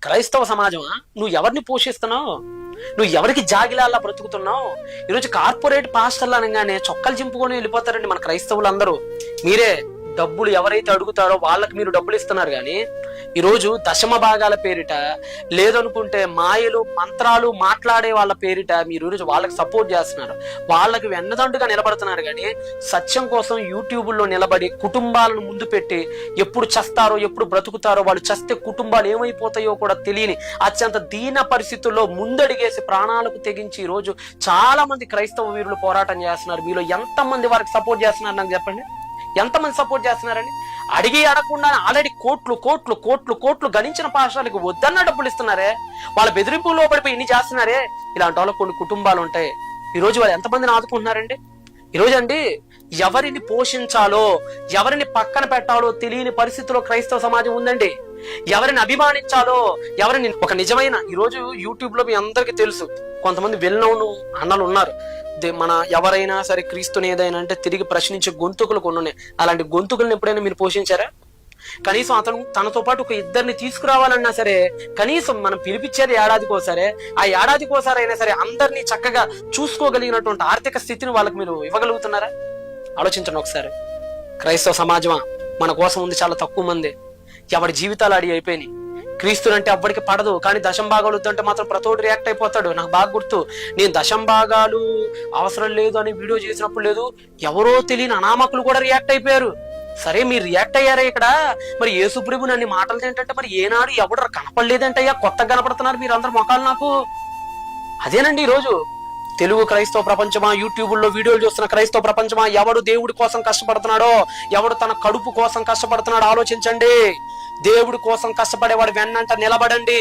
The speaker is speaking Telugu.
క్రైస్తవ సమాజమా, నువ్వు ఎవరిని పోషిస్తున్నావు? నువ్వు ఎవరికి జాగిలాలా బ్రతుకుతున్నావు? ఈరోజు కార్పొరేట్ పాస్టర్లు అనగానే చొక్కలు చింపుకొని వెళ్ళిపోతారండి మన క్రైస్తవులందరూ. మీరే డబ్బులు ఎవరైతే అడుగుతారో వాళ్ళకి మీరు డబ్బులు ఇస్తున్నారు. కానీ ఈరోజు దశమ భాగాల పేరిట, లేదనుకుంటే మాయలు మంత్రాలు మాట్లాడే వాళ్ళ పేరిట మీరు ఈరోజు వాళ్ళకి సపోర్ట్ చేస్తున్నారు, వాళ్ళకి వెన్నదండుగా నిలబడుతున్నారు. కానీ సత్యం కోసం యూట్యూబ్లో నిలబడి కుటుంబాలను ముందు పెట్టి ఎప్పుడు చస్తారో ఎప్పుడు బ్రతుకుతారో, వాళ్ళు చస్తే కుటుంబాలు ఏమైపోతాయో కూడా తెలియని అత్యంత దీన పరిస్థితుల్లో ముందడిగేసి ప్రాణాలకు తెగించి ఈరోజు చాలా మంది క్రైస్తవ వీరులు పోరాటం చేస్తున్నారు. మీలో ఎంతమంది వారికి సపోర్ట్ చేస్తున్నారు నాకు చెప్పండి? ఎంతమంది సపోర్ట్ చేస్తున్నారని? అడిగి అడగకుండా ఆల్రెడీ కోట్లు కోట్లు కోట్లు కోట్లు గణించిన పాఠశాలకు వద్దన్న డబ్బులు ఇస్తున్నారే, వాళ్ళ బెదిరింపులో పడిపోయి ఇన్ని చేస్తున్నారే. ఇలాంటి వాళ్ళకు కొన్ని కుటుంబాలు ఉంటాయి. ఈరోజు వాళ్ళు ఎంతమందిని ఆదుకుంటున్నారండి? ఈరోజు అండి ఎవరిని పోషించాలో ఎవరిని పక్కన పెట్టాలో తెలియని పరిస్థితిలో క్రైస్తవ సమాజం ఉందండి. ఎవరిని అభిమానించాలో ఎవరిని ఒక నిజమైన, ఈరోజు యూట్యూబ్ లో మీ అందరికీ తెలుసు కొంతమంది వెల్నౌను అన్నలు ఉన్నారు. మన ఎవరైనా సరే క్రీస్తుని ఏదైనా అంటే తిరిగి ప్రశ్నించే గొంతుకులు కొన్ని ఉన్నాయి. అలాంటి గొంతుకులను ఎప్పుడైనా మీరు పోషించారా? కనీసం అతను తనతో పాటు ఒక ఇద్దరిని తీసుకురావాలన్నా సరే కనీసం మనం పిలిపించేది ఏడాదికోసారే, ఆ ఏడాదికోసారి అయినా సరే అందరినీ చక్కగా చూసుకోగలిగినటువంటి ఆర్థిక స్థితిని వాళ్ళకి మీరు ఇవ్వగలుగుతున్నారా? ఆలోచించండి ఒకసారి. క్రైస్తవ సమాజమా, మన కోసం ఉంది చాలా తక్కువ మంది. ఎవరి జీవితాలు అడిగి అయిపోయినాయి. క్రీస్తునంటే ఎవ్వడికి పడదు, కానీ దశం భాగాలు వద్దంటే మాత్రం ప్రతోడు రియాక్ట్ అయిపోతాడు. నాకు బాగా గుర్తు, నేను దశం భాగాలు అవసరం లేదు అని వీడియో చేసినప్పుడు లేదు, ఎవరో తెలియని అనామకులు కూడా రియాక్ట్ అయిపోయారు. సరే మీరు రియాక్ట్ అయ్యారా ఇక్కడ? మరి యేసుప్రభు నన్ను మాటలు ఏంటంటే మరి ఏనాడు ఎవడు కనపడలేదంటయ్యా, కొత్తగా కనపడుతున్నారు మీరు అందరు మొఖాలు నాకు. అదేనండి ఈరోజు తెలుగు క్రైస్తవ ప్రపంచమా, యూట్యూబ్లో వీడియోలు చూస్తున్న క్రైస్తవ ప్రపంచమా, ఎవడు దేవుడి కోసం కష్టపడుతున్నాడో, ఎవడు తన కడుపు కోసం కష్టపడుతున్నాడో ఆలోచించండి. దేవుడి కోసం కష్టపడేవాడు వెన్నంట నిలబడండి.